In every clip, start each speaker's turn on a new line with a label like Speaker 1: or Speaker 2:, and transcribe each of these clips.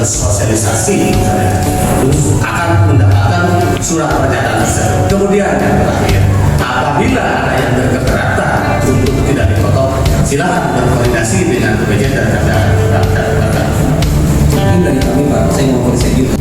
Speaker 1: Sosialisasi terus akan mendapatkan surat pernyataan tersebut. Kemudian yang terakhir, apabila ada yang berkeberatan untuk tidak dipotong, silakan berkoordinasi dengan kebijakan dan kata-kata.
Speaker 2: Mungkin dari kami Pak, saya mau koreksi juga.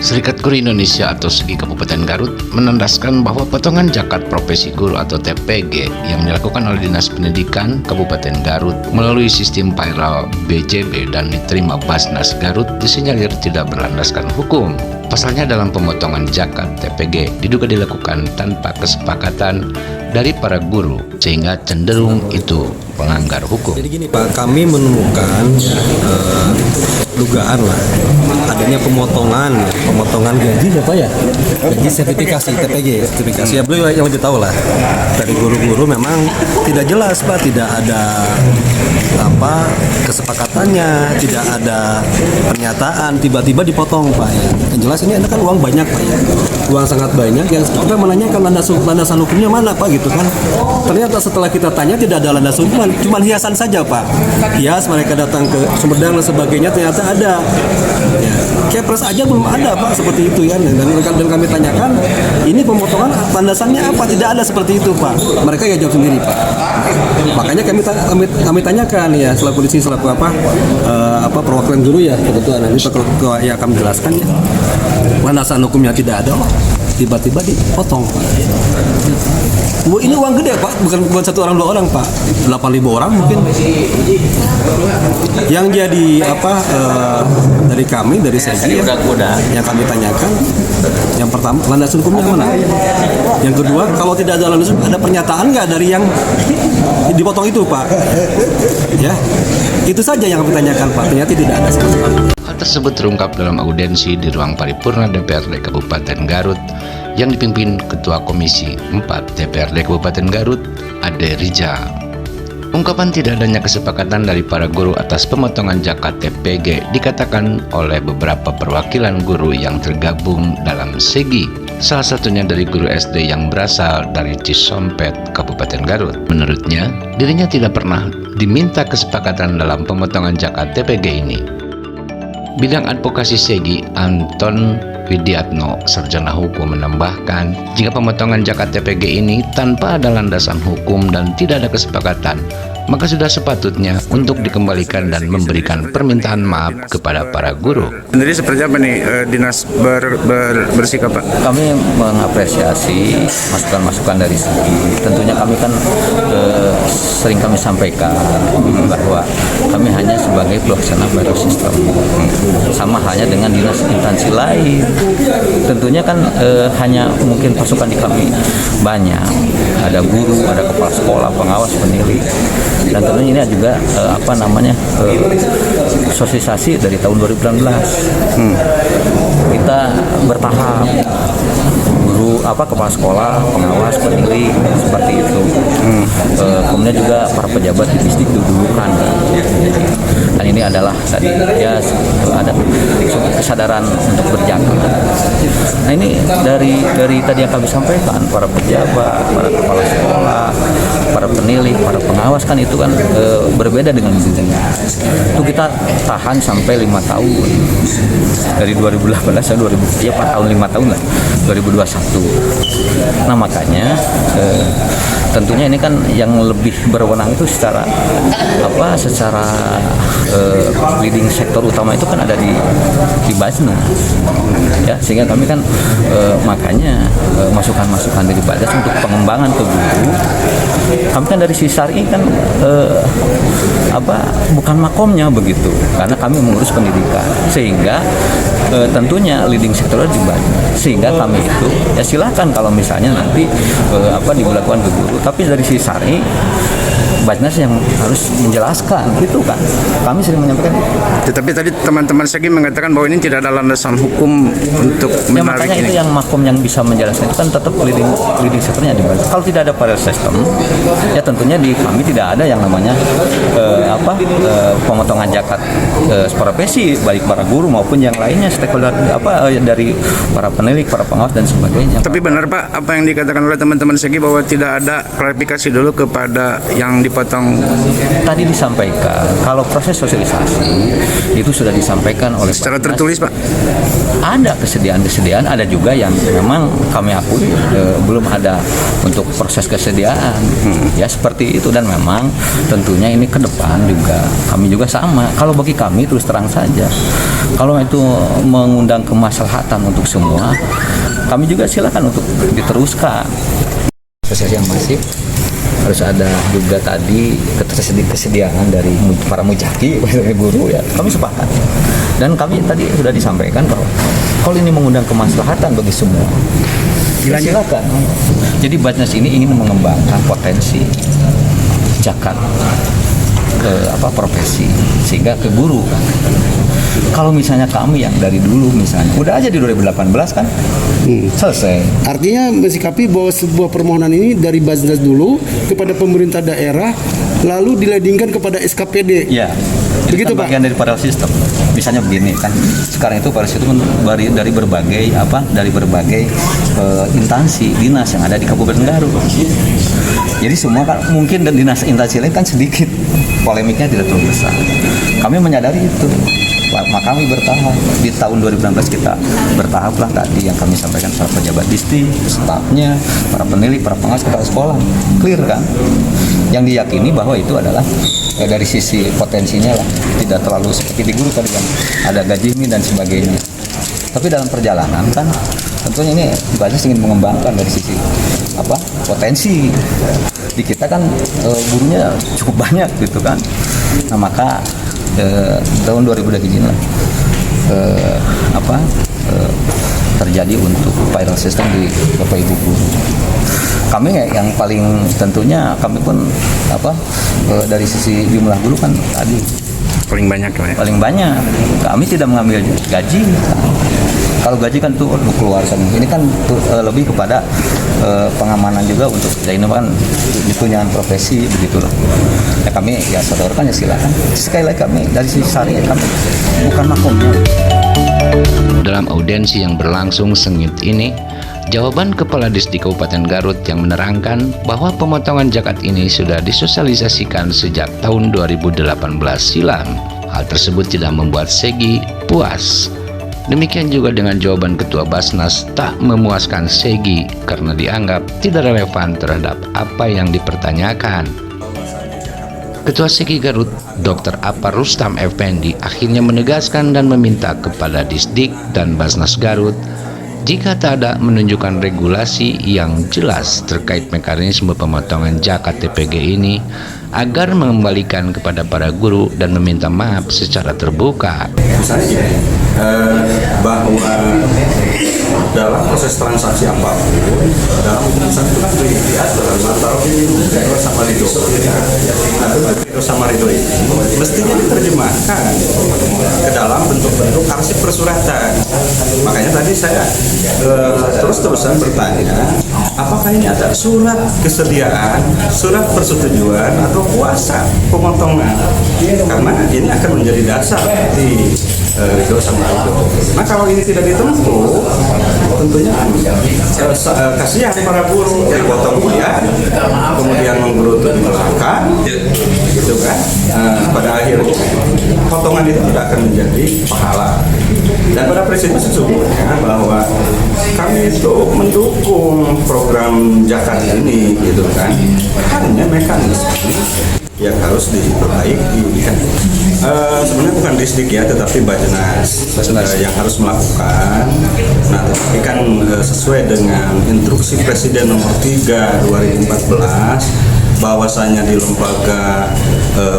Speaker 3: Serikat Guru Indonesia atau SEGI Kabupaten Garut menandaskan bahwa potongan zakat profesi guru atau TPG yang dilakukan oleh Dinas Pendidikan Kabupaten Garut melalui sistem payroll BJB dan diterima Basnas Garut disinyalir tidak berlandaskan hukum. Pasalnya dalam pemotongan zakat TPG diduga dilakukan tanpa kesepakatan dari para guru sehingga cenderung itu melanggar hukum.
Speaker 2: Jadi gini Pak, kami menemukan dugaan lah adanya pemotongan gaji apa ya? Gaji sertifikasi TPG, sertifikasi ya beliau yang lebih tahu lah. Dari guru-guru memang tidak jelas Pak, tidak ada kesepakatannya, tidak ada pernyataan, tiba-tiba dipotong Pak ya. Yang jelas ini kan uang banyak Pak ya, uang sangat banyak. Yang kita menanyakan landasan hukumnya mana Pak gitu kan? Ternyata setelah kita tanya tidak ada landasan hukum, cuma hiasan saja Pak. Hias mereka datang ke Sumedang dan sebagainya ternyata ada. Ya, Kepres aja belum ada Pak seperti itu ya. Dan kami tanyakan ini pemotongan landasannya apa? Tidak ada seperti itu Pak. Mereka ya jawab sendiri Pak. Makanya kami tanyakan ya selaku di sini selaku perwakilan guru ya kebetulan nanti ya kami jelaskan ya. Landasan hukumnya tidak ada Pak. Tiba-tiba dipotong Pak. Ini uang gede Pak, bukan satu orang dua orang Pak, 8.000 orang mungkin. Yang jadi dari kami dari SEGI yang kami tanyakan, yang pertama landasan hukumnya mana? Yang kedua kalau tidak ada landasan ada pernyataan nggak dari yang dipotong itu Pak? Ya, itu saja yang kami tanyakan Pak. Ternyata tidak ada sama sekali.
Speaker 3: Hal tersebut terungkap dalam audiensi di ruang paripurna DPRD Kabupaten Garut yang dipimpin Ketua Komisi 4 DPRD Kabupaten Garut, Ade Rija. Ungkapan tidak adanya kesepakatan dari para guru atas pemotongan zakat TPG dikatakan oleh beberapa perwakilan guru yang tergabung dalam SEGI, salah satunya dari guru SD yang berasal dari Cisompet, Kabupaten Garut. Menurutnya, dirinya tidak pernah diminta kesepakatan dalam pemotongan zakat TPG ini. Bidang advokasi SEGI, Anton Widiatno, sarjana hukum, menambahkan jika pemotongan zakat TPG ini tanpa ada landasan hukum dan tidak ada kesepakatan, maka sudah sepatutnya untuk dikembalikan dan memberikan permintaan maaf kepada para guru.
Speaker 4: Jadi seperti apa nih dinas bersikap Pak?
Speaker 5: Kami mengapresiasi masukan-masukan dari SEGI. Tentunya kami kan sering kami sampaikan bahwa kami hanya sebagai pelaksana baru sistem, sama halnya dengan dinas instansi lain. Tentunya kan hanya mungkin pasukan di kami banyak, ada guru, ada kepala sekolah, pengawas, penilai, dan tentunya ini juga sosialisasi dari tahun 2019. Kita bertahap, guru kepala sekolah, pengawas, penilai, seperti itu. Kemudian juga para pejabat di didudukkan. Dan ini adalah tadi ya ada kesadaran untuk berjaga. Nah ini dari tadi yang kami sampaikan, para pejabat, para kepala sekolah, para penilai, para pengawas kan itu kan berbeda dengan dulu. Itu kita tahan sampai 5 tahun dari 2018 sampai 4 tahun 5 tahun lah 2021. Nah makanya tentunya ini kan yang lebih berwenang itu secara leading sektor utama itu kan ada di Basnas, ya, sehingga kami kan makanya masukan-masukan dari Basnas untuk pengembangan ke guru. Kami kan dari Sisari kan bukan makomnya begitu, karena kami mengurus pendidikan, sehingga tentunya leading sektornya di Basnas, sehingga kami itu ya silakan kalau misalnya nanti dilakukan ke guru, tapi dari Sisari Basnas yang harus menjelaskan gitu kan. Kami sering menyampaikan itu.
Speaker 4: Tetapi tadi teman-teman Segi mengatakan bahwa ini tidak ada landasan hukum untuk
Speaker 5: Ya
Speaker 4: menarik
Speaker 5: makanya
Speaker 4: ini.
Speaker 5: itu yang makom yang bisa menjelaskan itu kan tetap leading sektornya di Basnas. Kalau tidak ada parallel system, ya tentunya di kami tidak ada yang namanya pemotongan zakat profesi, baik para guru maupun yang lainnya stakeholder dari para peneliti, para pengawas dan sebagainya.
Speaker 4: Tapi benar Pak, apa yang dikatakan oleh teman-teman Segi bahwa tidak ada klarifikasi dulu kepada yang dipotong?
Speaker 5: Tadi disampaikan kalau proses sosialisasi itu sudah disampaikan oleh
Speaker 4: Secara
Speaker 5: Basnas.
Speaker 4: tertulis Pak?
Speaker 5: Ada kesediaan, ada juga yang memang kami akui belum ada untuk proses kesediaan, ya seperti itu. Dan memang tentunya ini ke depan juga kami juga sama. Kalau bagi kami terus terang saja, kalau itu mengundang kemaslahatan untuk semua, kami juga silakan untuk diteruskan. Proses yang masif harus ada juga tadi kesediaan dari para mujaki, dari guru, ya kami sepakat. Dan kami tadi sudah disampaikan bahwa kalau ini mengundang kemaslahatan bagi semua, ya silakan. Jadi Basnas ini ingin mengembangkan potensi zakat profesi sehingga ke guru kan. Kalau misalnya kami yang dari dulu misalnya udah aja di 2018 kan selesai.
Speaker 6: Artinya mensikapi bahwa sebuah permohonan ini dari Basnas dulu kepada pemerintah daerah lalu diladingkan kepada SKPD.
Speaker 5: Ya,
Speaker 6: begitu
Speaker 5: kan
Speaker 6: Pak.
Speaker 5: bagian dari parallel system. Misalnya begini kan, sekarang itu parallel system dari berbagai instansi dinas yang ada di Kabupaten Garut. Jadi semua kan mungkin dan dinas instansi lain kan sedikit, polemiknya tidak terlalu besar. Kami menyadari itu. Maka kami bertahap di tahun 2016 kita bertahap lah tadi yang kami sampaikan para pejabat distrik, stafnya, para peneliti, para pengawas, kepala sekolah, clear kan? Yang diyakini bahwa itu adalah dari sisi potensinya lah, tidak terlalu seperti di guru tadi yang ada gaji dan sebagainya. Tapi dalam perjalanan kan tentunya ini Basnas ingin mengembangkan dari sisi potensi. Di kita kan gurunya cukup banyak gitu kan. Nah maka tahun 2000 lah terjadi untuk parallel system di Bapak Ibu guru. Kami yang paling tentunya kami pun dari sisi jumlah guru kan tadi
Speaker 4: Paling banyak Pak ya?
Speaker 5: paling banyak. Kami tidak mengambil gaji. Kalau gaji kan itu keluarkan. Ini kan lebih kepada pengamanan juga untuk ini kan ditunjangan profesi begitulah. Ya kami ya sodorkan ya silakan. Sekali lagi kami dari sisi syariah kami bukan makomnya.
Speaker 3: Dalam audiensi yang berlangsung sengit ini, jawaban Kepala Disdik Kabupaten Garut yang menerangkan bahwa pemotongan zakat ini sudah disosialisasikan sejak tahun 2018 silam. Hal tersebut tidak membuat Segi puas. Demikian juga dengan jawaban Ketua Basnas tak memuaskan Segi karena dianggap tidak relevan terhadap apa yang dipertanyakan. Ketua Segi Garut, Dr. Apar Rustam Effendi akhirnya menegaskan dan meminta kepada Disdik dan Basnas Garut jika tak ada menunjukkan regulasi yang jelas terkait mekanisme pemotongan zakat TPG ini agar mengembalikan kepada para guru dan meminta maaf secara terbuka.
Speaker 2: Misalnya bahwa dalam proses transaksi apapun dalam urusan itu kan diatur antara Ridho sama Ridho. Nah, Ridho sama Ridho ini mestinya diterjemahkan ke dalam bentuk-bentuk arsip persuratan. Makanya tadi saya terus-terusan bertanya, apakah ini ada surat kesediaan, surat persetujuan atau kuasa pemotongan? Karena ini akan menjadi dasar di Ridho sama Ridho. Nah kalau ini tidak ditempuh, tentunya kasihan para guru yang potong kuliah, kemudian menggerutu di belakang, gitu kan? Pada akhirnya potongan itu tidak akan menjadi pahala.
Speaker 7: Dan pada prinsipnya sesungguhnya bahwa kami itu mendukung program zakat ini gitu kan. Hanya mekanisme yang harus diperbaiki kan. Sebenarnya bukan Risdik ya, tetapi Bajnas yang harus melakukan. Nah, tetapi kan sesuai dengan instruksi Presiden nomor 3 2014 bahwasanya di lembaga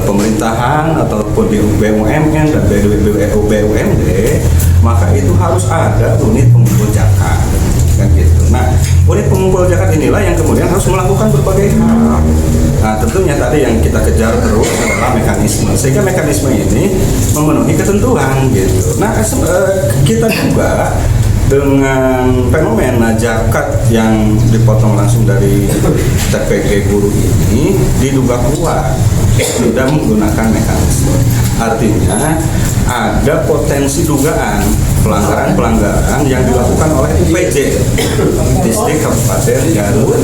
Speaker 7: pemerintahan ataupun di BUMN dan BUMD, maka itu harus ada unit pengumpul zakat kan gitu. Nah, unit pengumpul zakat inilah yang kemudian harus melakukan berbagai hal. Nah, tentunya tadi yang kita kejar terus adalah mekanisme, sehingga mekanisme ini memenuhi ketentuan gitu. Nah, kita juga dengan fenomena zakat yang dipotong langsung dari TPG guru ini diduga kuat tidak menggunakan mekanisme. Artinya ada potensi dugaan pelanggaran yang dilakukan oleh UPJ Distrik Kabupaten Garut,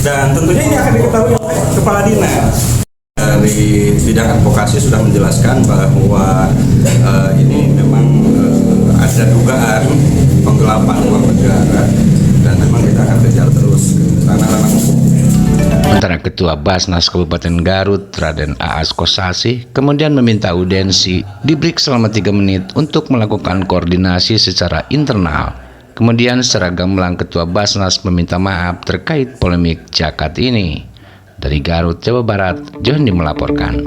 Speaker 7: dan tentunya ini akan diketahui oleh Kepala Dinas. Dari bidang advokasi sudah menjelaskan bahwa ini memang ada dugaan penggelapan uang negara, dan memang kita akan kejar terus ke ranah-ranah hukum.
Speaker 3: Sementara Ketua Basnas Kabupaten Garut, Raden Aas Kosasi, kemudian meminta audiensi diberi selama 3 menit untuk melakukan koordinasi secara internal. Kemudian secara gamblang Ketua Basnas meminta maaf terkait polemik zakat ini. Dari Garut, Jawa Barat, Johandi melaporkan.